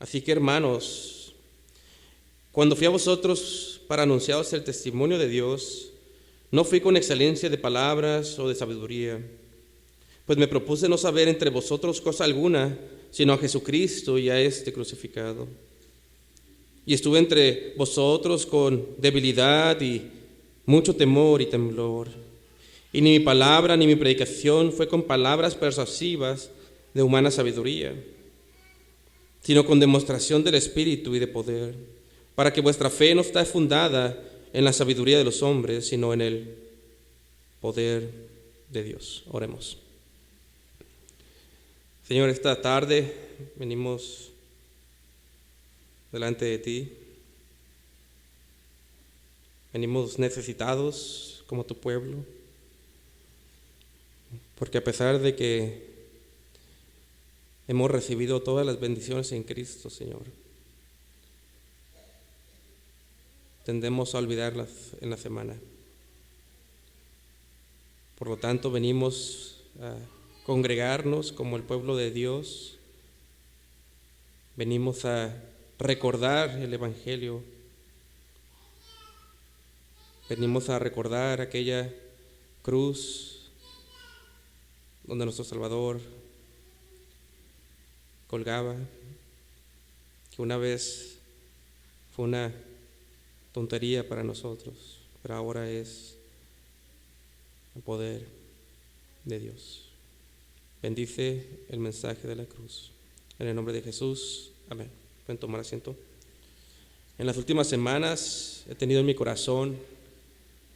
Así que, hermanos, cuando fui a vosotros para anunciaros el testimonio de Dios, no fui con excelencia de palabras o de sabiduría, pues me propuse no saber entre vosotros cosa alguna, sino a Jesucristo y a este crucificado. Y estuve entre vosotros con debilidad y mucho temor y temblor. Y ni mi palabra ni mi predicación fue con palabras persuasivas de humana sabiduría, sino con demostración del Espíritu y de poder, para que vuestra fe no esté fundada en la sabiduría de los hombres, sino en el poder de Dios. Oremos. Señor, esta tarde venimos delante de ti. Venimos necesitados como tu pueblo, porque a pesar de que hemos recibido todas las bendiciones en Cristo, Señor, tendemos a olvidarlas en la semana. Por lo tanto, venimos a congregarnos como el pueblo de Dios. Venimos a recordar el Evangelio. Venimos a recordar aquella cruz donde nuestro Salvador colgaba, que una vez fue una tontería para nosotros, pero ahora es el poder de Dios. Bendice el mensaje de la cruz. En el nombre de Jesús, amén. Pueden tomar asiento. En las últimas semanas he tenido en mi corazón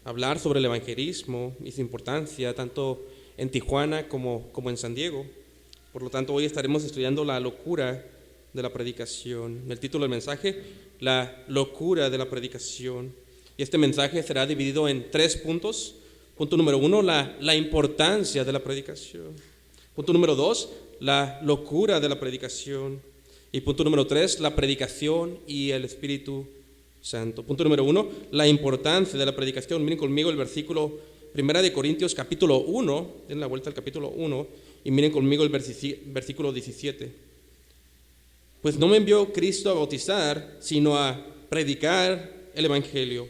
hablar sobre el evangelismo y su importancia, tanto en Tijuana como en San Diego. Por lo tanto, hoy estaremos estudiando la locura de la predicación. El título del mensaje, la locura de la predicación. Y este mensaje será dividido en 3 puntos. Punto número 1, la importancia de la predicación. Punto número 2, la locura de la predicación. Y punto número 3, la predicación y el Espíritu Santo. Punto número 1, la importancia de la predicación. Miren conmigo el versículo 1 Corintios capítulo 1, den la vuelta al capítulo 1 y miren conmigo el versículo 17. Pues no me envió Cristo a bautizar, sino a predicar el Evangelio.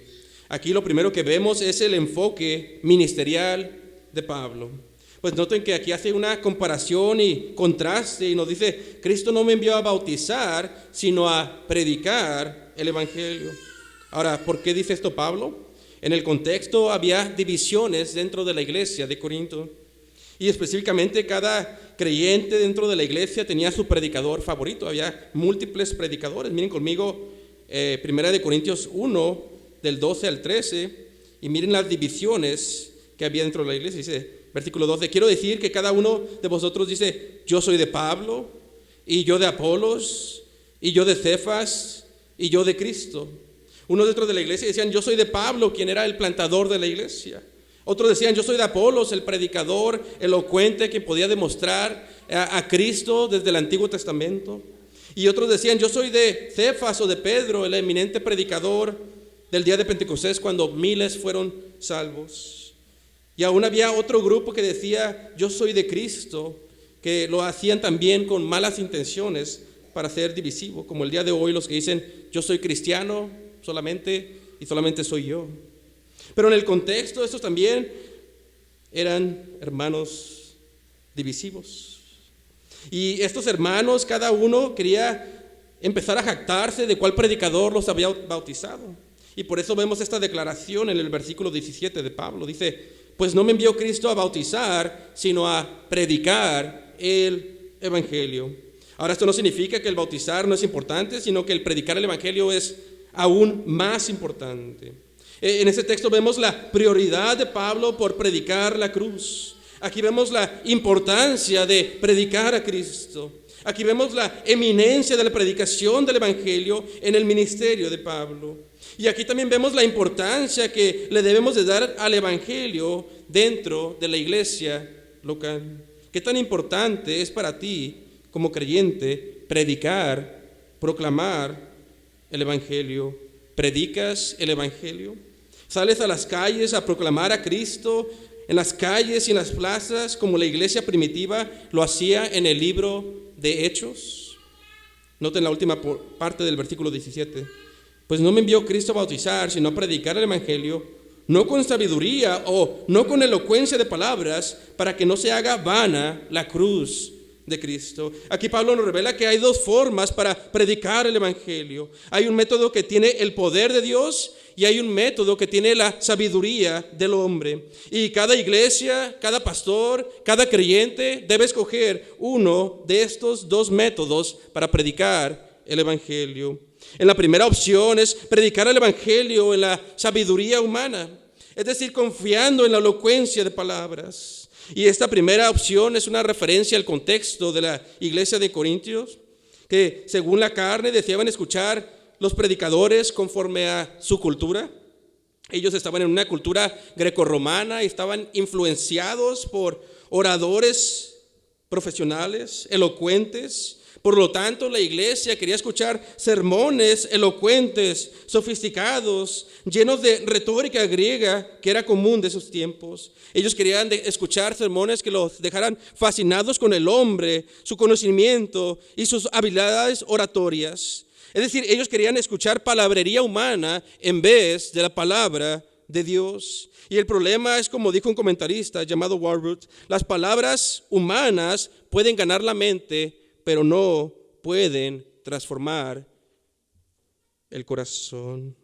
Aquí lo primero que vemos es el enfoque ministerial de Pablo. Pues noten que aquí hace una comparación y contraste y nos dice, Cristo no me envió a bautizar, sino a predicar el Evangelio. Ahora, ¿por qué dice esto Pablo? En el contexto había divisiones dentro de la iglesia de Corinto. Y específicamente cada creyente dentro de la iglesia tenía su predicador favorito. Había múltiples predicadores. Miren conmigo 1 Corintios 1, del 12 al 13, y miren las divisiones que había dentro de la iglesia. Dice, versículo 12, quiero decir que cada uno de vosotros dice, yo soy de Pablo, y yo de Apolos, y yo de Cefas, y yo de Cristo. Unos dentro de la iglesia decían, yo soy de Pablo, quien era el plantador de la iglesia. Otros decían, yo soy de Apolos, el predicador elocuente que podía demostrar a Cristo desde el Antiguo Testamento. Y otros decían, yo soy de Cefas o de Pedro, el eminente predicador del día de Pentecostés, cuando miles fueron salvos. Y aún había otro grupo que decía, yo soy de Cristo, que lo hacían también con malas intenciones para ser divisivo, como el día de hoy los que dicen, yo soy cristiano solamente y solamente soy yo. Pero en el contexto estos también eran hermanos divisivos. Y estos hermanos, cada uno quería empezar a jactarse de cuál predicador los había bautizado. Y por eso vemos esta declaración en el versículo 17 de Pablo. Dice, pues no me envió Cristo a bautizar, sino a predicar el Evangelio. Ahora, esto no significa que el bautizar no es importante, sino que el predicar el Evangelio es aún más importante. En este texto vemos la prioridad de Pablo por predicar la cruz. Aquí vemos la importancia de predicar a Cristo. Aquí vemos la eminencia de la predicación del Evangelio en el ministerio de Pablo. Y aquí también vemos la importancia que le debemos de dar al Evangelio dentro de la iglesia local. ¿Qué tan importante es para ti como creyente predicar, proclamar el Evangelio? ¿Predicas el Evangelio? ¿Sales a las calles a proclamar a Cristo en las calles y en las plazas como la iglesia primitiva lo hacía en el libro de Hechos? Noten la última parte del versículo 17. Pues no me envió Cristo a bautizar, sino a predicar el evangelio, no con sabiduría o no con elocuencia de palabras, para que no se haga vana la cruz de Cristo. Aquí Pablo nos revela que hay dos formas para predicar el evangelio. Hay un método que tiene el poder de Dios y hay un método que tiene la sabiduría del hombre. Y cada iglesia, cada pastor, cada creyente debe escoger uno de estos dos métodos para predicar el evangelio. En la primera opción es predicar el evangelio en la sabiduría humana, es decir, confiando en la elocuencia de palabras. Y esta primera opción es una referencia al contexto de la iglesia de Corintios, que según la carne deseaban escuchar los predicadores conforme a su cultura. Ellos estaban en una cultura grecorromana y estaban influenciados por oradores profesionales, elocuentes. Por lo tanto, la iglesia quería escuchar sermones elocuentes, sofisticados, llenos de retórica griega que era común de esos tiempos. Ellos querían escuchar sermones que los dejaran fascinados con el hombre, su conocimiento y sus habilidades oratorias. Es decir, ellos querían escuchar palabrería humana en vez de la palabra de Dios. Y el problema es, como dijo un comentarista llamado Warwood, las palabras humanas pueden ganar la mente, pero no pueden transformar el corazón.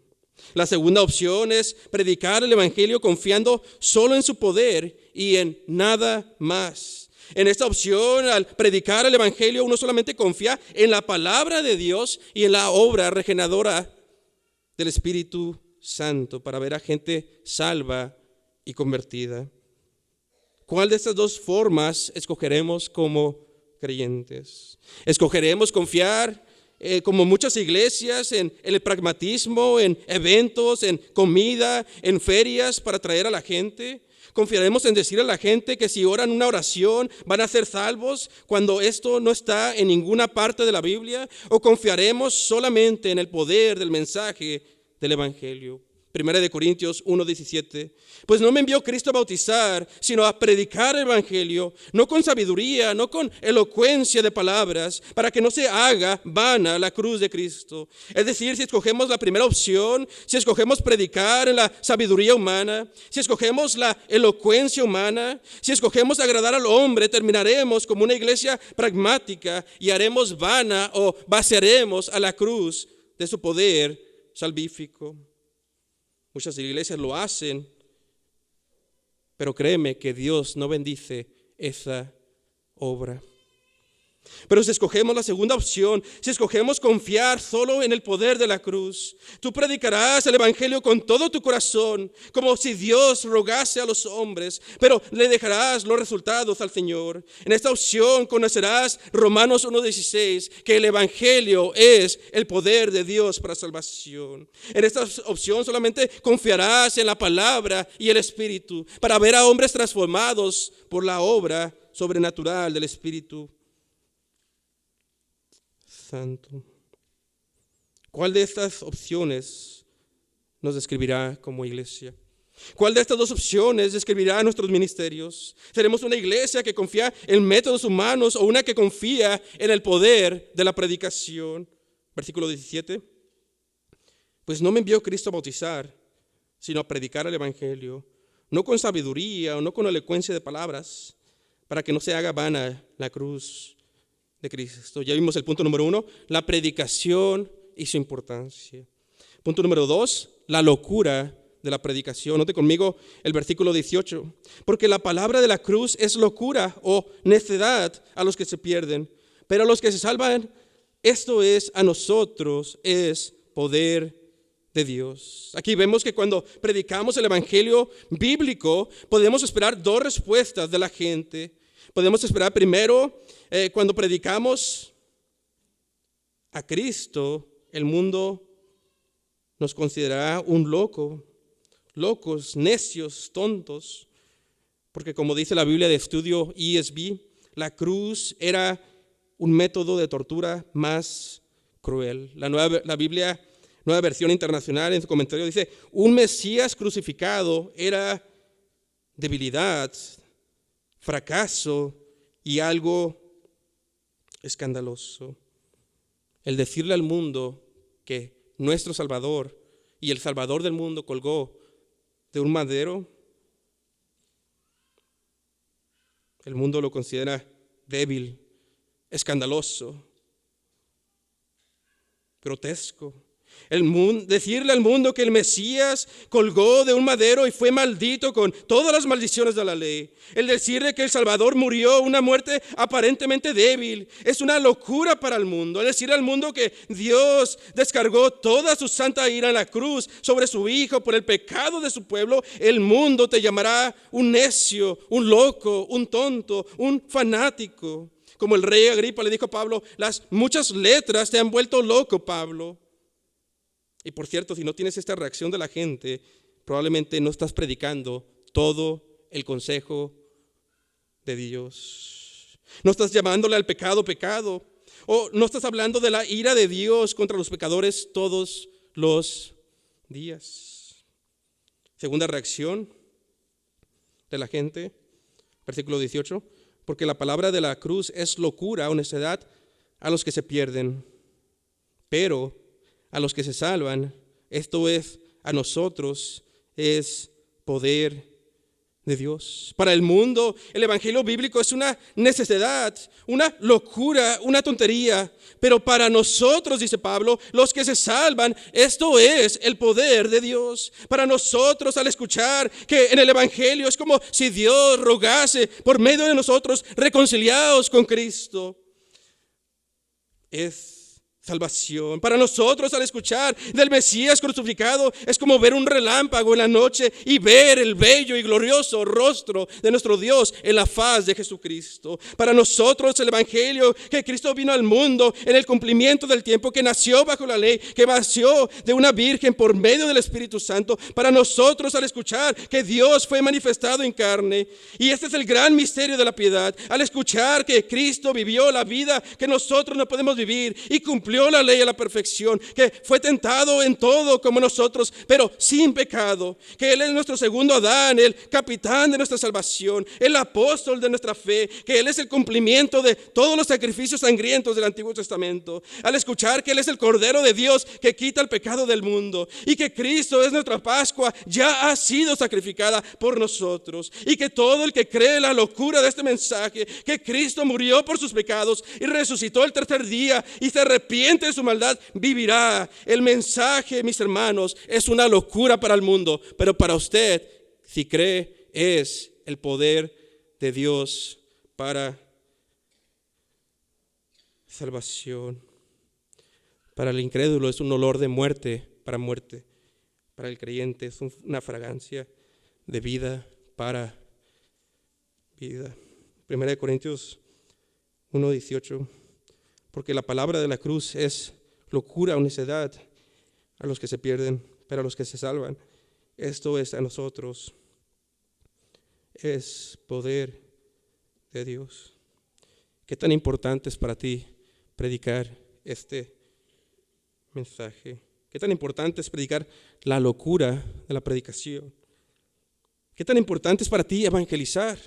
La segunda opción es predicar el evangelio confiando solo en su poder y en nada más. En esta opción, al predicar el evangelio, uno solamente confía en la palabra de Dios y en la obra regeneradora del Espíritu Santo para ver a gente salva y convertida. ¿Cuál de estas dos formas escogeremos como creyentes? ¿Escogeremos confiar, como muchas iglesias, en el pragmatismo, en eventos, en comida, en ferias para atraer a la gente? ¿Confiaremos en decir a la gente que si oran una oración van a ser salvos cuando esto no está en ninguna parte de la Biblia? ¿O confiaremos solamente en el poder del mensaje del evangelio? 1 Corintios 1:17. Pues no me envió Cristo a bautizar, sino a predicar el evangelio, no con sabiduría, no con elocuencia de palabras, para que no se haga vana la cruz de Cristo. Es decir, si escogemos la primera opción, si escogemos predicar en la sabiduría humana, si escogemos la elocuencia humana, si escogemos agradar al hombre, terminaremos como una iglesia pragmática y haremos vana o vaciaremos a la cruz de su poder salvífico. Muchas iglesias lo hacen, pero créeme que Dios no bendice esa obra. Pero si escogemos la segunda opción, si escogemos confiar solo en el poder de la cruz, tú predicarás el evangelio con todo tu corazón, como si Dios rogase a los hombres, pero le dejarás los resultados al Señor. En esta opción conocerás Romanos 1:16, que el evangelio es el poder de Dios para salvación. En esta opción solamente confiarás en la palabra y el Espíritu para ver a hombres transformados por la obra sobrenatural del Espíritu Santo. ¿Cuál de estas opciones nos describirá como iglesia? ¿Cuál de estas dos opciones describirá nuestros ministerios? ¿Seremos una iglesia que confía en métodos humanos o una que confía en el poder de la predicación? Versículo 17. Pues no me envió Cristo a bautizar, sino a predicar el evangelio, no con sabiduría o no con elocuencia de palabras, para que no se haga vana la cruz de Cristo. Ya vimos el punto número 1, la predicación y su importancia. Punto número 2, la locura de la predicación. Note conmigo el versículo 18. Porque la palabra de la cruz es locura o necedad a los que se pierden, pero a los que se salvan, esto es a nosotros, es poder de Dios. Aquí vemos que cuando predicamos el evangelio bíblico, podemos esperar dos respuestas de la gente. Podemos esperar primero, cuando predicamos a Cristo, el mundo nos considerará un loco, locos, necios, tontos, porque como dice la Biblia de estudio ESV, la cruz era un método de tortura más cruel. La Biblia, Nueva Versión Internacional, en su comentario dice, un Mesías crucificado era debilidad, fracaso y algo escandaloso. el decirle al mundo que nuestro Salvador y el Salvador del mundo colgó de un madero, el mundo lo considera débil, escandaloso, grotesco. Decirle al mundo que el Mesías colgó de un madero y fue maldito con todas las maldiciones de la ley. El decirle que el Salvador murió una muerte aparentemente débil es una locura para el mundo. El decirle al mundo que Dios descargó toda su santa ira en la cruz sobre su Hijo por el pecado de su pueblo, el mundo te llamará un necio, un loco, un tonto, un fanático. Como el rey Agripa le dijo a Pablo, las muchas letras te han vuelto loco, Pablo. Y por cierto, si no tienes esta reacción de la gente, probablemente no estás predicando todo el consejo de Dios. No estás llamándole al pecado, pecado. O no estás hablando de la ira de Dios contra los pecadores todos los días. Segunda reacción de la gente, versículo 18. Porque la palabra de la cruz es locura o necedad a los que se pierden. Pero a los que se salvan, esto es, a nosotros, es poder de Dios. Para el mundo, el evangelio bíblico es una necesidad, una locura, una tontería. Pero para nosotros, dice Pablo, los que se salvan, esto es el poder de Dios. Para nosotros, al escuchar que en el evangelio es como si Dios rogase por medio de nosotros, reconciliados con Cristo, es salvación. Para nosotros, al escuchar del Mesías crucificado, es como ver un relámpago en la noche y ver el bello y glorioso rostro de nuestro Dios en la faz de Jesucristo. Para nosotros, el evangelio, que Cristo vino al mundo en el cumplimiento del tiempo, que nació bajo la ley, que nació de una virgen por medio del Espíritu Santo. Para nosotros, al escuchar que Dios fue manifestado en carne, y este es el gran misterio de la piedad, al escuchar que Cristo vivió la vida que nosotros no podemos vivir y cumplió la ley a la perfección, que fue tentado en todo como nosotros, pero sin pecado, que Él es nuestro segundo Adán, el capitán de nuestra salvación, el apóstol de nuestra fe, que Él es el cumplimiento de todos los sacrificios sangrientos del Antiguo Testamento. Al escuchar que Él es el Cordero de Dios que quita el pecado del mundo, y que Cristo es nuestra Pascua, ya ha sido sacrificada por nosotros, y que todo el que cree la locura de este mensaje, que Cristo murió por sus pecados y resucitó el tercer día y se arrepiente de su maldad, vivirá. El mensaje, mis hermanos, es una locura para el mundo, pero para usted, si cree, es el poder de Dios para salvación. Para el incrédulo es un olor de muerte, para el creyente es una fragancia de vida para vida. 1 Corintios 1:18. Porque la palabra de la cruz es locura o necedad a los que se pierden, pero a los que se salvan, esto es a nosotros, es poder de Dios. ¿Qué tan importante es para ti predicar este mensaje? ¿Qué tan importante es predicar la locura de la predicación? ¿Qué tan importante es para ti evangelizar?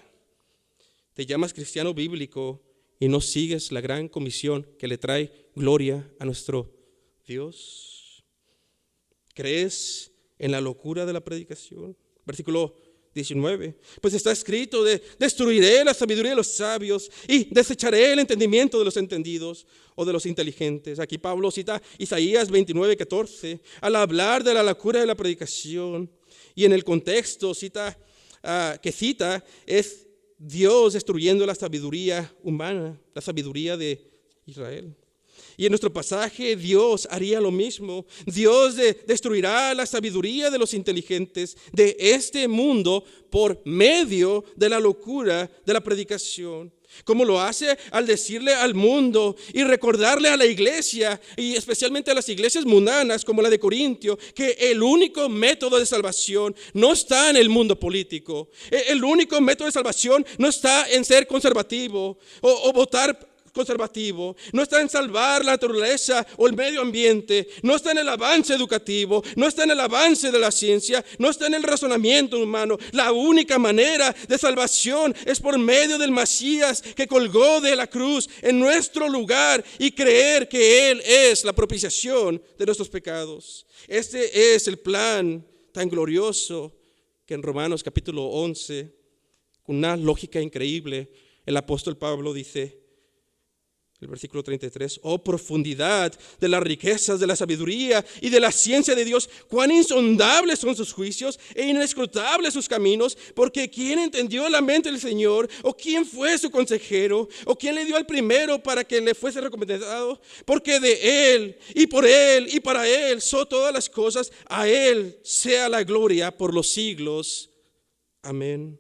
Te llamas cristiano bíblico y no sigues la gran comisión que le trae gloria a nuestro Dios. ¿Crees en la locura de la predicación? Versículo 19. Pues está escrito: destruiré la sabiduría de los sabios y desecharé el entendimiento de los entendidos o de los inteligentes. Aquí Pablo cita Isaías 29:14 al hablar de la locura de la predicación, y en el contexto que cita es Dios destruyendo la sabiduría humana, la sabiduría de Israel. Y en nuestro pasaje Dios haría lo mismo. Dios destruirá la sabiduría de los inteligentes de este mundo por medio de la locura de la predicación. ¿Cómo lo hace? Al decirle al mundo y recordarle a la iglesia, y especialmente a las iglesias mundanas como la de Corintio, que el único método de salvación no está en el mundo político. El único método de salvación no está en ser conservativo o votar conservativo, no está en salvar la naturaleza o el medio ambiente, no está en el avance educativo, no está en el avance de la ciencia, no está en el razonamiento humano. La única manera de salvación es por medio del Mesías que colgó de la cruz en nuestro lugar y creer que Él es la propiciación de nuestros pecados. Este es el plan tan glorioso que en Romanos capítulo 11, con una lógica increíble, el apóstol Pablo dice, el versículo 33, oh profundidad de las riquezas de la sabiduría y de la ciencia de Dios, cuán insondables son sus juicios e inescrutables sus caminos, porque ¿quién entendió la mente del Señor? ¿O quién fue su consejero? ¿O quién le dio al primero para que le fuese recompensado? Porque de Él y para Él son todas las cosas, a Él sea la gloria por los siglos. Amén.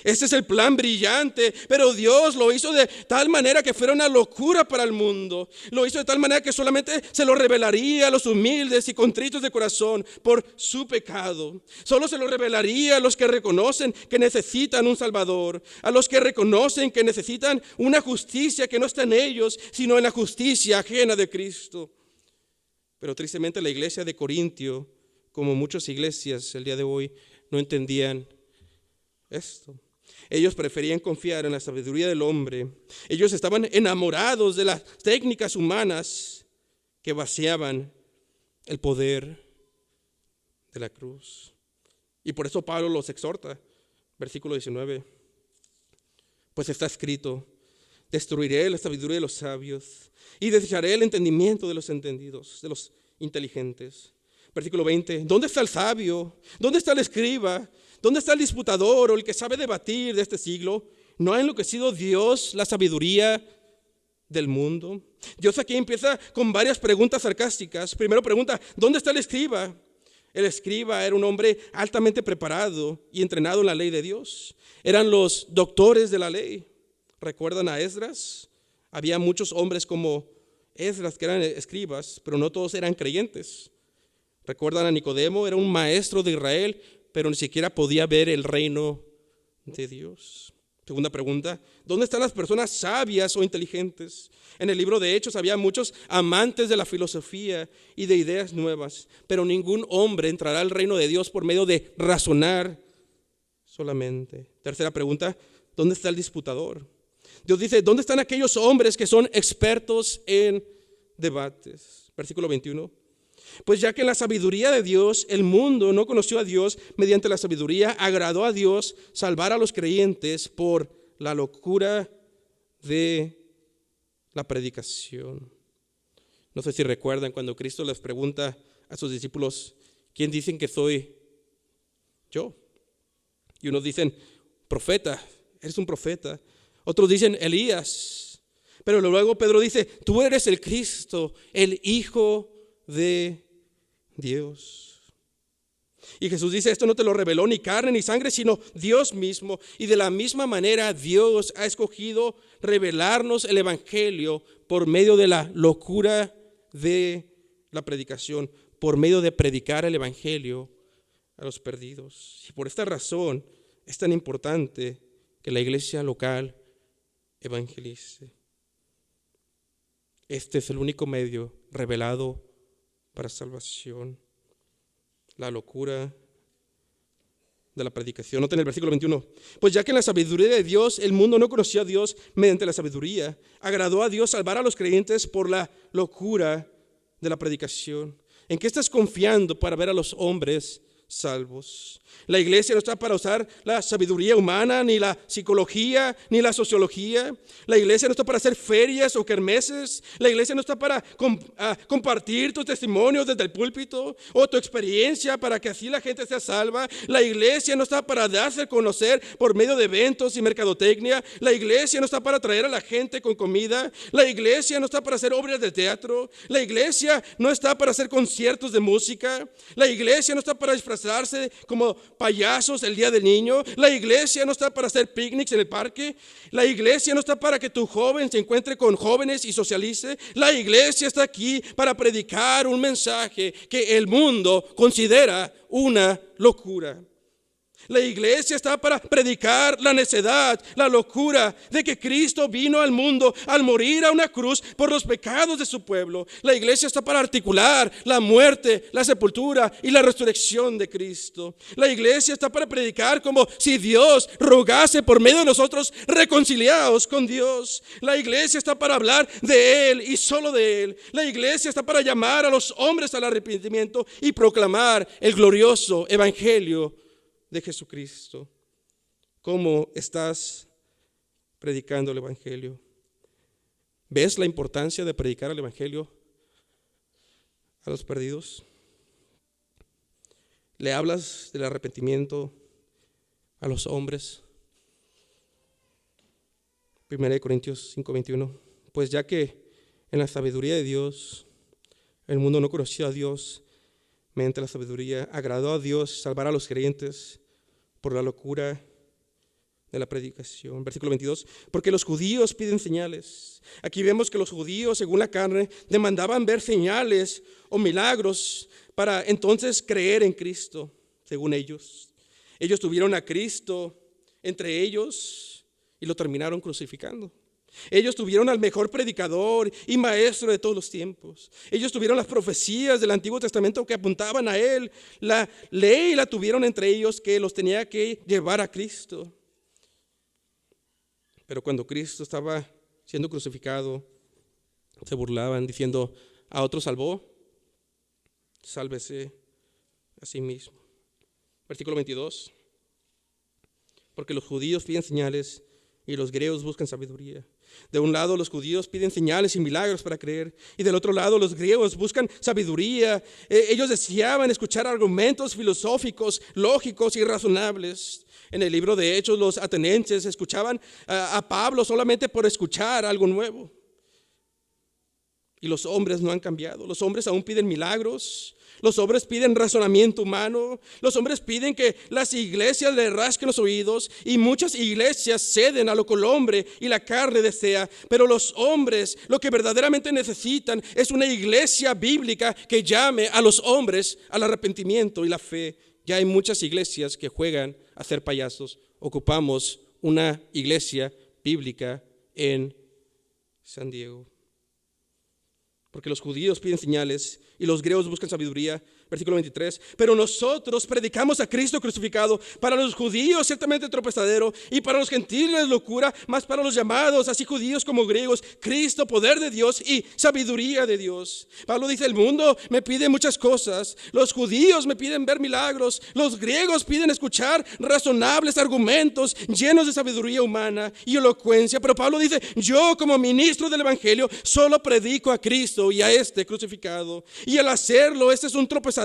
Este es el plan brillante, pero Dios lo hizo de tal manera que fuera una locura para el mundo. Lo hizo de tal manera que solamente se lo revelaría a los humildes y contritos de corazón por su pecado. Solo se lo revelaría a los que reconocen que necesitan un Salvador, a los que reconocen que necesitan una justicia que no está en ellos, sino en la justicia ajena de Cristo. Pero tristemente la iglesia de Corintio, como muchas iglesias el día de hoy, no entendían esto. Ellos preferían confiar en la sabiduría del hombre. Ellos estaban enamorados de las técnicas humanas que vaciaban el poder de la cruz. Y por eso Pablo los exhorta, versículo 19. Pues está escrito, destruiré la sabiduría de los sabios y desecharé el entendimiento de los entendidos, de los inteligentes. Versículo 20, ¿dónde está el sabio? ¿Dónde está el escriba? ¿Dónde está el disputador o el que sabe debatir de este siglo? ¿No ha enloquecido Dios la sabiduría del mundo? Dios aquí empieza con varias preguntas sarcásticas. Primero pregunta, ¿dónde está el escriba? El escriba era un hombre altamente preparado y entrenado en la ley de Dios. Eran los doctores de la ley. ¿Recuerdan a Esdras? Había muchos hombres como Esdras que eran escribas, pero no todos eran creyentes. ¿Recuerdan a Nicodemo? Era un maestro de Israel, pero ni siquiera podía ver el reino de Dios. Segunda pregunta, ¿dónde están las personas sabias o inteligentes? En el libro de Hechos había muchos amantes de la filosofía y de ideas nuevas, pero ningún hombre entrará al reino de Dios por medio de razonar solamente. Tercera pregunta, ¿dónde está el disputador? Dios dice, ¿dónde están aquellos hombres que son expertos en debates? Versículo 21. Pues ya que en la sabiduría de Dios el mundo no conoció a Dios, mediante la sabiduría agradó a Dios salvar a los creyentes por la locura de la predicación. No sé si recuerdan cuando Cristo les pregunta a sus discípulos, ¿quién dicen que soy yo? Y unos dicen, profeta, eres un profeta. Otros dicen, Elías. Pero luego Pedro dice, tú eres el Cristo, el Hijo de Dios. Y Jesús dice, esto no te lo reveló ni carne ni sangre, sino Dios mismo. Y de la misma manera Dios ha escogido revelarnos el evangelio por medio de la locura de la predicación, por medio de predicar el evangelio a los perdidos. Y por esta razón es tan importante que la iglesia local evangelice. Este es el único medio revelado para salvación, la locura de la predicación. Noten el versículo 21. Pues ya que en la sabiduría de Dios el mundo no conoció a Dios mediante la sabiduría, agradó a Dios salvar a los creyentes por la locura de la predicación. ¿En qué estás confiando para ver a los hombres salvos? La iglesia no está para usar la sabiduría humana, ni la psicología, ni la sociología. La iglesia no está para hacer ferias o kermeses. La iglesia no está para compartir tu testimonio desde el púlpito o tu experiencia para que así la gente sea salva. La iglesia no está para darse a conocer por medio de eventos y mercadotecnia. La iglesia no está para atraer a la gente con comida. La iglesia no está para hacer obras de teatro. La iglesia no está para hacer conciertos de música. La iglesia no está para disfrazarse como payasos el día del niño. La iglesia no está para hacer picnics en el parque. La iglesia no está para que tu joven se encuentre con jóvenes y socialice. La iglesia está aquí para predicar un mensaje que el mundo considera una locura. La iglesia está para predicar la necedad, la locura de que Cristo vino al mundo al morir a una cruz por los pecados de su pueblo. La iglesia está para articular la muerte, la sepultura y la resurrección de Cristo. La iglesia está para predicar como si Dios rogase por medio de nosotros reconciliados con Dios. La iglesia está para hablar de Él y solo de Él. La iglesia está para llamar a los hombres al arrepentimiento y proclamar el glorioso evangelio de Jesucristo. ¿Cómo estás predicando el evangelio? ¿Ves la importancia de predicar el evangelio a los perdidos? ¿Le hablas del arrepentimiento a los hombres? 1 Corintios 5:21. Pues ya que en la sabiduría de Dios el mundo no conoció a Dios, mediante la sabiduría agradó a Dios salvar a los creyentes por la locura de la predicación. Versículo 22, porque los judíos piden señales. Aquí vemos que los judíos, según la carne, demandaban ver señales o milagros para entonces creer en Cristo, según ellos. Ellos tuvieron a Cristo entre ellos y lo terminaron crucificando. Ellos tuvieron al mejor predicador y maestro de todos los tiempos. Ellos tuvieron las profecías del Antiguo Testamento que apuntaban a Él. La ley la tuvieron entre ellos que los tenía que llevar a Cristo. Pero cuando Cristo estaba siendo crucificado, se burlaban diciendo: a otro salvó, sálvese a sí mismo. Versículo 22. Porque los judíos piden señales y los griegos buscan sabiduría. De un lado los judíos piden señales y milagros para creer, y del otro lado los griegos buscan sabiduría. Ellos deseaban escuchar argumentos filosóficos, lógicos y razonables. En el libro de Hechos los atenienses escuchaban a Pablo solamente por escuchar algo nuevo. Y los hombres no han cambiado. Los hombres aún piden milagros. Los hombres piden razonamiento humano. Los hombres piden que las iglesias le rasquen los oídos. Y muchas iglesias ceden a lo que el hombre y la carne desea. Pero los hombres lo que verdaderamente necesitan es una iglesia bíblica que llame a los hombres al arrepentimiento y la fe. Ya hay muchas iglesias que juegan a ser payasos. Ocupamos una iglesia bíblica en San Diego. Porque los judíos piden señales y los griegos buscan sabiduría. Versículo 23. Pero nosotros predicamos a Cristo crucificado, para los judíos ciertamente tropezadero, y para los gentiles locura, mas para los llamados, así judíos como griegos, Cristo, poder de Dios y sabiduría de Dios. Pablo dice: el mundo me pide muchas cosas. Los judíos me piden ver milagros. Los griegos piden escuchar razonables argumentos llenos de sabiduría humana y elocuencia. Pero Pablo dice: yo como ministro del evangelio solo predico a Cristo y a este crucificado. Y al hacerlo, este es un tropezadero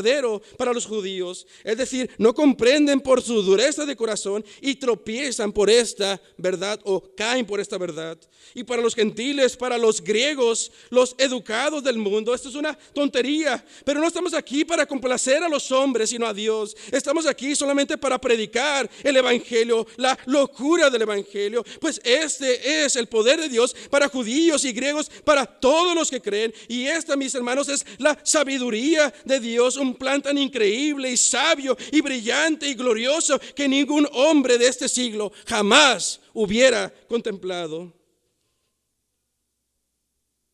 para los judíos, es decir, no comprenden por su dureza de corazón y tropiezan por esta verdad o caen por esta verdad. Y para los gentiles, para los griegos, los educados del mundo, esto es una tontería. Pero no estamos aquí para complacer a los hombres, sino a Dios. Estamos aquí solamente para predicar el evangelio, la locura del evangelio, pues este es el poder de Dios para judíos y griegos, para todos los que creen. Y esta, mis hermanos, es la sabiduría de Dios, un plan tan increíble y sabio y brillante y glorioso que ningún hombre de este siglo jamás hubiera contemplado.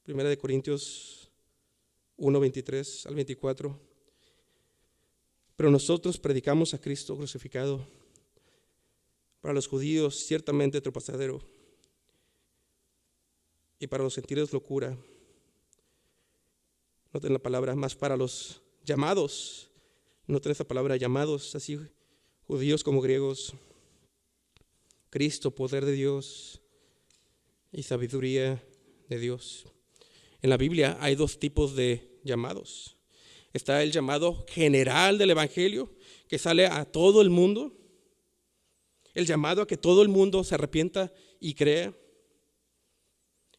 1 Corintios 1:23 al 24. Pero nosotros predicamos a Cristo crucificado, para los judíos ciertamente tropezadero, y para los gentiles locura. Noten la palabra: más para los llamados. Noten esa palabra, llamados, así judíos como griegos. Cristo, poder de Dios y sabiduría de Dios. En la Biblia hay dos tipos de llamados. Está el llamado general del evangelio, que sale a todo el mundo. El llamado a que todo el mundo se arrepienta y crea.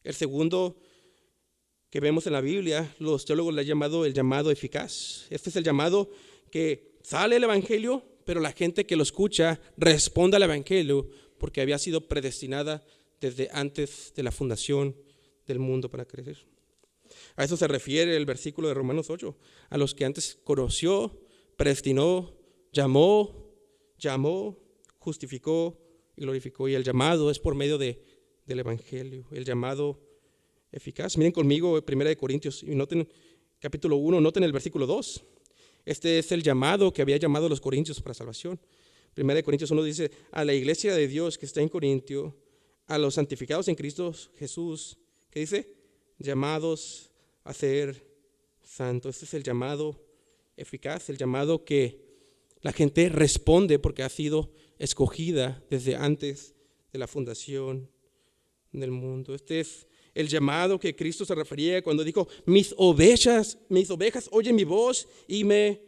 El segundo que vemos en la Biblia, los teólogos le han llamado el llamado eficaz. Este es el llamado que sale el evangelio, pero la gente que lo escucha responde al evangelio porque había sido predestinada desde antes de la fundación del mundo para creer. A eso se refiere el versículo de Romanos 8, a los que antes conoció, predestinó, llamó llamó, justificó y glorificó. Y el llamado es por medio del Evangelio, el llamado eficaz. Miren conmigo 1 Corintios, y noten capítulo 1, noten el versículo 2. Este es el llamado que había llamado a los corintios para salvación. 1 Corintios 1 dice: a la iglesia de Dios que está en Corintio, a los santificados en Cristo Jesús, ¿qué dice? Llamados a ser santos. Este es el llamado eficaz, el llamado que la gente responde porque ha sido escogida desde antes de la fundación del mundo. Este es el llamado que Cristo se refería cuando dijo: mis ovejas oyen mi voz y me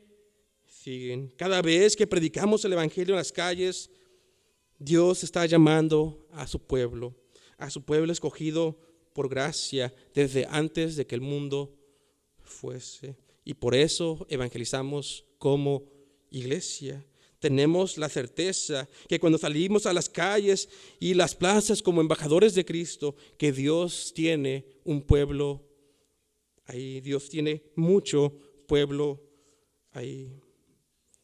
siguen. Cada vez que predicamos el Evangelio en las calles, Dios está llamando a su pueblo escogido por gracia desde antes de que el mundo fuese. Y por eso evangelizamos como iglesia. Tenemos la certeza que cuando salimos a las calles y las plazas como embajadores de Cristo, que Dios tiene un pueblo ahí. Dios tiene mucho pueblo ahí.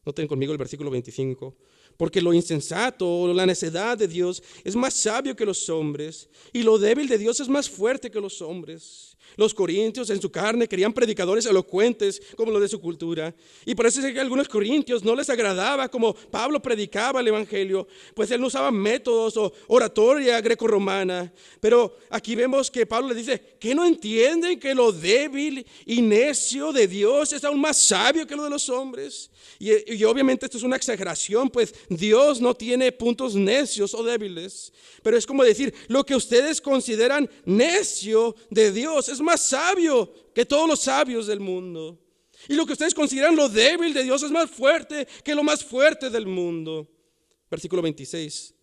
Noten conmigo el versículo 25. Porque lo insensato o la necedad de Dios es más sabio que los hombres, y lo débil de Dios es más fuerte que los hombres. Los corintios en su carne querían predicadores elocuentes como los de su cultura, y parece ser que a algunos corintios no les agradaba como Pablo predicaba el Evangelio, pues él no usaba métodos o oratoria grecorromana. Pero aquí vemos que Pablo les dice: ¿que no entienden que lo débil y necio de Dios es aún más sabio que lo de los hombres? Y obviamente esto es una exageración, pues Dios no tiene puntos necios o débiles, pero es como decir: lo que ustedes consideran necio de Dios es más sabio que todos los sabios del mundo, y lo que ustedes consideran lo débil de Dios es más fuerte que lo más fuerte del mundo. Versículo 26.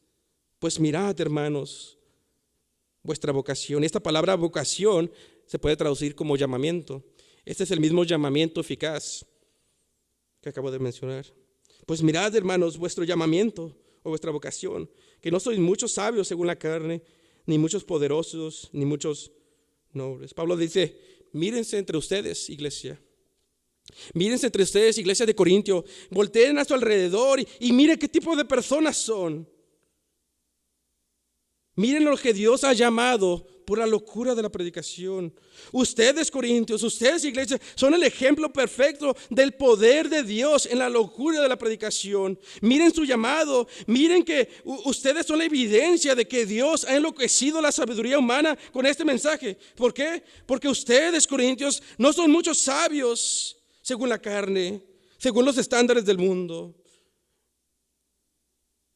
Pues mirad, hermanos, vuestra vocación. Esta palabra vocación se puede traducir como llamamiento. Este es el mismo llamamiento eficaz que acabo de mencionar. Pues mirad, hermanos, vuestro llamamiento o vuestra vocación, que no sois muchos sabios según la carne, ni muchos poderosos, ni muchos nobles. Pablo dice: mírense entre ustedes, iglesia. Mírense entre ustedes, iglesia de Corintio. Volteen a su alrededor y miren qué tipo de personas son. Miren lo que Dios ha llamado por la locura de la predicación. Ustedes, corintios, ustedes, iglesia, son el ejemplo perfecto del poder de Dios en la locura de la predicación. Miren su llamado, miren que ustedes son la evidencia de que Dios ha enloquecido la sabiduría humana con este mensaje. ¿Por qué? Porque ustedes, corintios, no son muchos sabios según la carne, según los estándares del mundo.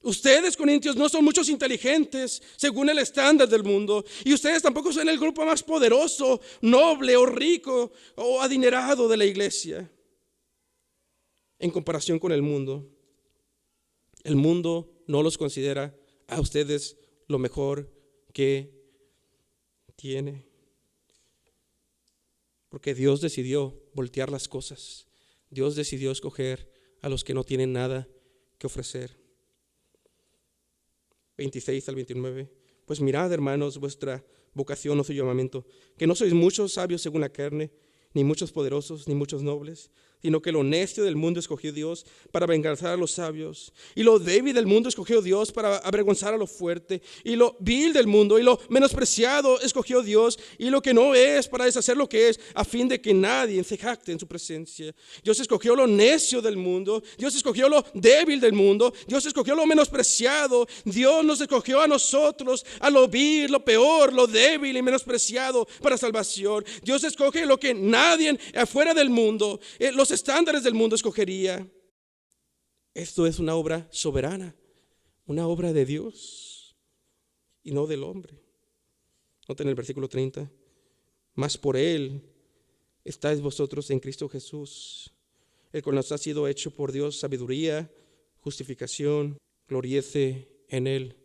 Ustedes, corintios, no son muchos inteligentes según el estándar del mundo, y ustedes tampoco son el grupo más poderoso, noble o rico o adinerado de la iglesia. En comparación con el mundo no los considera a ustedes lo mejor que tiene, porque Dios decidió voltear las cosas. Dios decidió escoger a los que no tienen nada que ofrecer. 26 al 29. Pues mirad, hermanos, vuestra vocación o su llamamiento, que no sois muchos sabios según la carne, ni muchos poderosos, ni muchos nobles, sino que lo necio del mundo escogió Dios para avergonzar a los sabios, y lo débil del mundo escogió Dios para avergonzar a lo fuerte, y lo vil del mundo y lo menospreciado escogió Dios, y lo que no es para deshacer lo que es, a fin de que nadie se jacte en su presencia. Dios escogió lo necio del mundo, Dios escogió lo débil del mundo, Dios escogió lo menospreciado. Dios nos escogió a nosotros, a lo vil, lo peor, lo débil y menospreciado para salvación. Dios escoge lo que nadie afuera del mundo, los estándares del mundo escogería. Esto es una obra soberana, una obra de Dios y no del hombre. Noten el versículo 30. Mas por Él estáis vosotros en Cristo Jesús, el cual nos ha sido hecho por Dios sabiduría, justificación, gloriece en Él.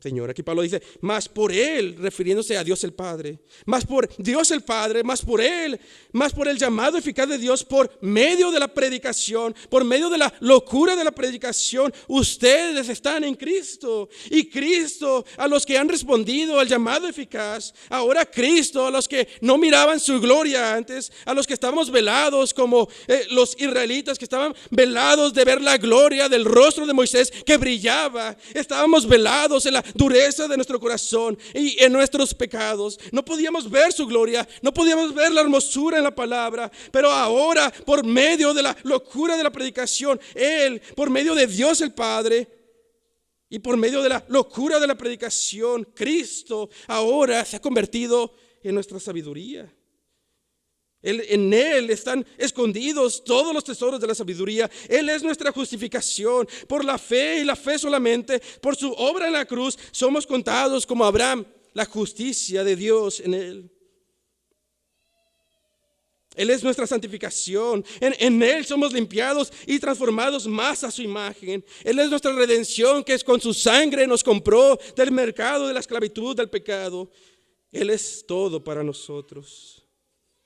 Señor. Aquí Pablo dice, más por Él, refiriéndose a Dios el Padre, más por Dios el Padre, más por Él, más por el llamado eficaz de Dios, por medio de la predicación, por medio de la locura de la predicación, ustedes están en Cristo. Y Cristo a los que han respondido al llamado eficaz, ahora Cristo a los que no miraban su gloria antes, a los que estábamos velados como los israelitas que estaban velados de ver la gloria del rostro de Moisés que brillaba, estábamos velados en la dureza de nuestro corazón y en nuestros pecados. No podíamos ver su gloria, no podíamos ver la hermosura en la palabra, pero ahora por medio de la locura de la predicación, Él, por medio de Dios el Padre y por medio de la locura de la predicación, Cristo ahora se ha convertido en nuestra sabiduría. En Él están escondidos todos los tesoros de la sabiduría. Él es nuestra justificación. Por la fe y la fe solamente, por su obra en la cruz, somos contados como Abraham, la justicia de Dios en Él. Él es nuestra santificación. En Él somos limpiados y transformados más a su imagen. Él es nuestra redención, que es con su sangre nos compró del mercado de la esclavitud del pecado. Él es todo para nosotros.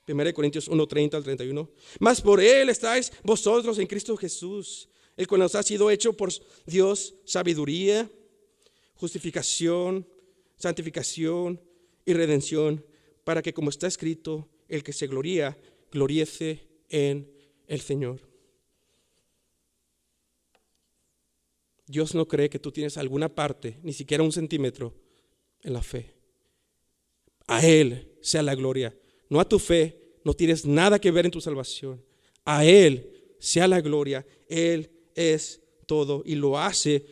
1 Corintios 1:30 al 31. Mas por Él estáis vosotros en Cristo Jesús, el cual nos ha sido hecho por Dios sabiduría, justificación, santificación y redención, para que, como está escrito, el que se gloría, gloríese en el Señor. Dios no cree que tú tienes alguna parte, ni siquiera un centímetro, en la fe. A Él sea la gloria, no a tu fe. No tienes nada que ver en tu salvación. A Él sea la gloria. Él es todo y lo hace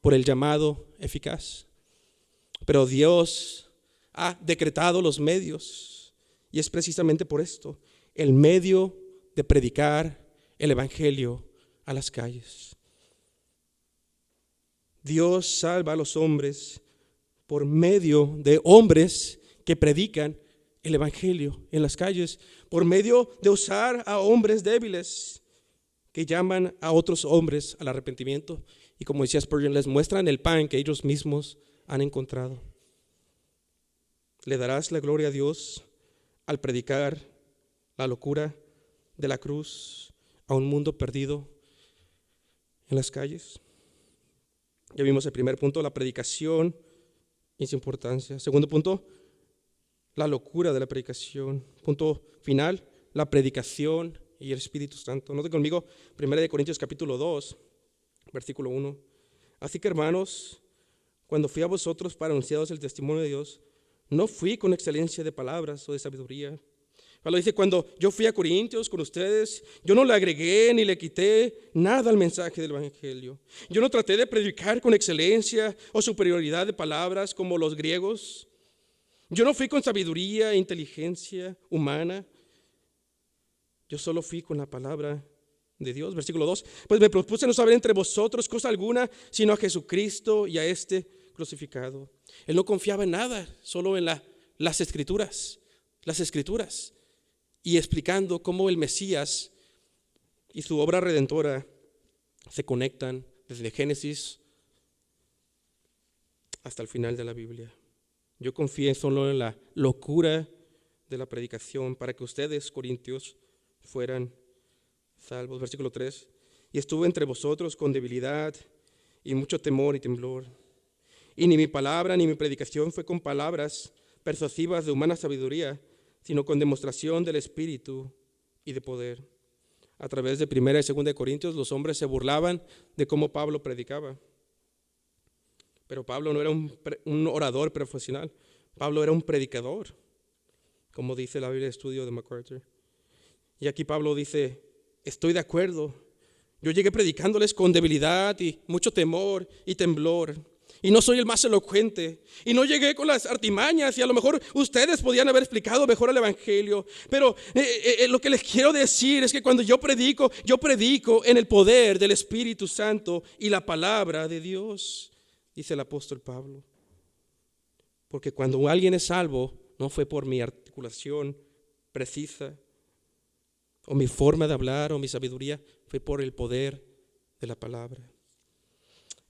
por el llamado eficaz. Pero Dios ha decretado los medios, y es precisamente por esto, el medio de predicar el evangelio a las calles. Dios salva a los hombres por medio de hombres que predican el evangelio en las calles, por medio de usar a hombres débiles que llaman a otros hombres al arrepentimiento, y como decía Spurgeon, les muestran el pan que ellos mismos han encontrado. ¿Le darás la gloria a Dios al predicar la locura de la cruz a un mundo perdido en las calles? Ya vimos el primer punto, la predicación y su importancia. Segundo punto, la locura de la predicación. Punto final, la predicación y el Espíritu Santo. Note conmigo 1 Corintios capítulo 2, versículo 1. Así que, hermanos, cuando fui a vosotros para anunciaros el testimonio de Dios, no fui con excelencia de palabras o de sabiduría. Pablo dice, cuando yo fui a Corintios con ustedes, yo no le agregué ni le quité nada al mensaje del evangelio. Yo no traté de predicar con excelencia o superioridad de palabras como los griegos. Yo no fui con sabiduría e inteligencia humana. Yo solo fui con la palabra de Dios. Versículo 2. Pues me propuse no saber entre vosotros cosa alguna, sino a Jesucristo y a este crucificado. Él no confiaba en nada, solo en las escrituras. Las escrituras. Y explicando cómo el Mesías y su obra redentora se conectan desde Génesis hasta el final de la Biblia. Yo confié solo en la locura de la predicación para que ustedes, corintios, fueran salvos. Versículo 3. Y estuve entre vosotros con debilidad y mucho temor y temblor. Y ni mi palabra ni mi predicación fue con palabras persuasivas de humana sabiduría, sino con demostración del Espíritu y de poder. A través de 1 y 2 de Corintios, los hombres se burlaban de cómo Pablo predicaba. Pero Pablo no era un orador profesional. Pablo era un predicador, como dice la Biblia de Estudio de MacArthur. Y aquí Pablo dice, estoy de acuerdo. Yo llegué predicándoles con debilidad y mucho temor y temblor. Y no soy el más elocuente. Y no llegué con las artimañas. Y a lo mejor ustedes podían haber explicado mejor el evangelio. Pero lo que les quiero decir es que cuando yo predico en el poder del Espíritu Santo y la palabra de Dios, dice el apóstol Pablo. Porque cuando alguien es salvo, no fue por mi articulación precisa, o mi forma de hablar, o mi sabiduría, fue por el poder de la palabra.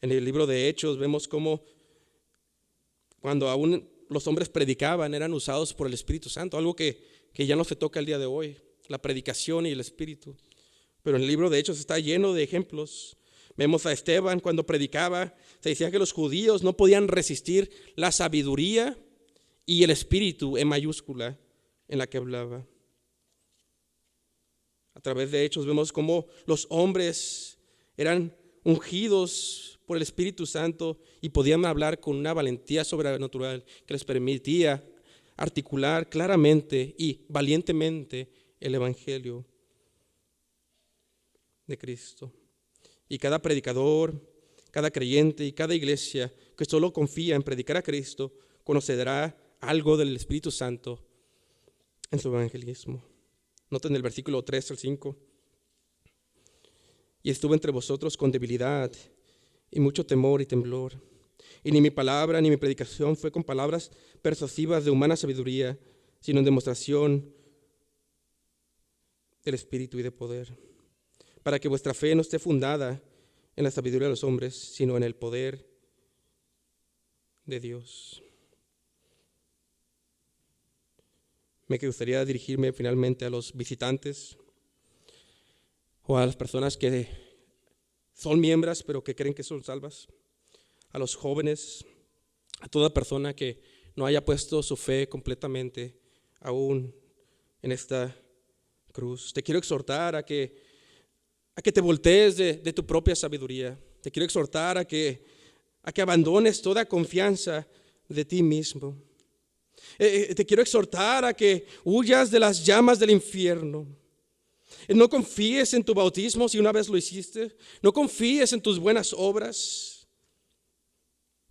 En el libro de Hechos vemos cómo cuando aún los hombres predicaban, eran usados por el Espíritu Santo, algo que ya no se toca el día de hoy, la predicación y el Espíritu. Pero en el libro de Hechos está lleno de ejemplos. Vemos a Esteban cuando predicaba, se decía que los judíos no podían resistir la sabiduría y el Espíritu en mayúscula en la que hablaba. A través de Hechos vemos cómo los hombres eran ungidos por el Espíritu Santo y podían hablar con una valentía sobrenatural que les permitía articular claramente y valientemente el Evangelio de Cristo. Y cada predicador, cada creyente y cada iglesia que solo confía en predicar a Cristo conocerá algo del Espíritu Santo en su evangelismo. Noten el versículo 3 al 5. Y estuve entre vosotros con debilidad y mucho temor y temblor. Y ni mi palabra ni mi predicación fue con palabras persuasivas de humana sabiduría, sino en demostración del Espíritu y de poder, para que vuestra fe no esté fundada en la sabiduría de los hombres, sino en el poder de Dios. Me gustaría dirigirme finalmente a los visitantes o a las personas que son miembros pero que creen que son salvas, a los jóvenes, a toda persona que no haya puesto su fe completamente aún en esta cruz. Te quiero exhortar a que te voltees de tu propia sabiduría. Te quiero exhortar a que abandones toda confianza de ti mismo. Te quiero exhortar a que huyas de las llamas del infierno. No confíes en tu bautismo si una vez lo hiciste. No confíes en tus buenas obras,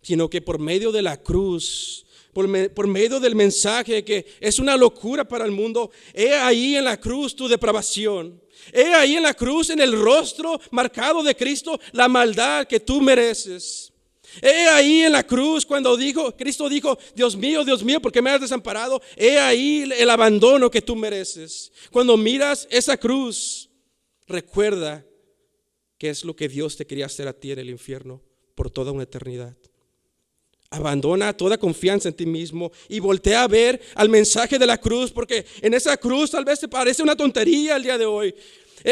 sino que por medio de la cruz, por medio del mensaje que es una locura para el mundo, he ahí en la cruz tu depravación. He ahí en la cruz, en el rostro marcado de Cristo, la maldad que tú mereces. He ahí en la cruz cuando Cristo dijo, Dios mío, ¿por qué me has desamparado? He ahí el abandono que tú mereces. Cuando miras esa cruz, recuerda que es lo que Dios te quería hacer a ti en el infierno por toda una eternidad. Abandona toda confianza en ti mismo y voltea a ver al mensaje de la cruz, porque en esa cruz tal vez te parece una tontería el día de hoy.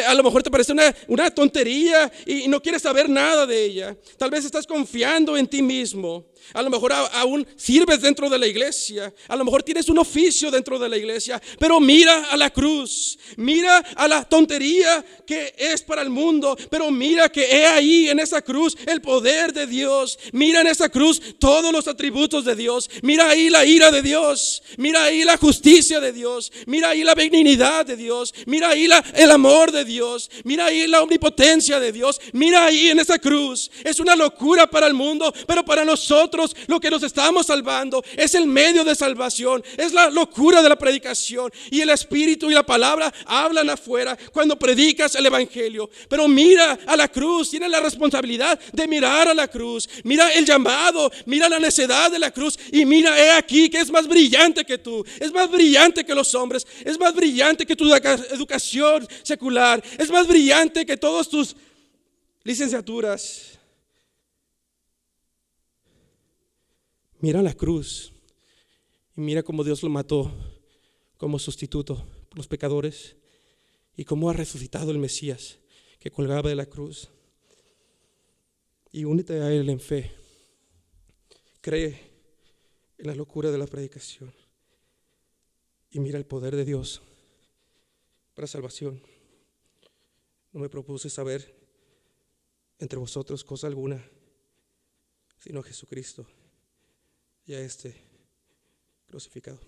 A lo mejor te parece una tontería y no quieres saber nada de ella. Tal vez estás confiando en ti mismo. A lo mejor aún sirves dentro de la iglesia. A lo mejor tienes un oficio dentro de la iglesia. Pero mira a la cruz. Mira a la tontería que es para el mundo. Pero mira que he ahí en esa cruz el poder de Dios. Mira en esa cruz todos los atributos de Dios. Mira ahí la ira de Dios. Mira ahí la justicia de Dios. Mira ahí la benignidad de Dios. Mira ahí el amor de Dios. Mira ahí la omnipotencia de Dios. Mira ahí en esa cruz. Es una locura para el mundo, pero para nosotros lo que nos estamos salvando es el medio de salvación, es la locura de la predicación, y el Espíritu y la palabra hablan afuera cuando predicas el Evangelio. Pero mira a la cruz, tienes la responsabilidad de mirar a la cruz. Mira el llamado, mira la necedad de la cruz y mira, he aquí que es más brillante que tú, es más brillante que los hombres, es más brillante que tu educación secular, es más brillante que todas tus licenciaturas. Mira la cruz y mira cómo Dios lo mató como sustituto por los pecadores y cómo ha resucitado el Mesías que colgaba de la cruz. Y únete a Él en fe. Cree en la locura de la predicación y mira el poder de Dios para salvación. No me propuse saber entre vosotros cosa alguna, sino a Jesucristo y a este crucificado.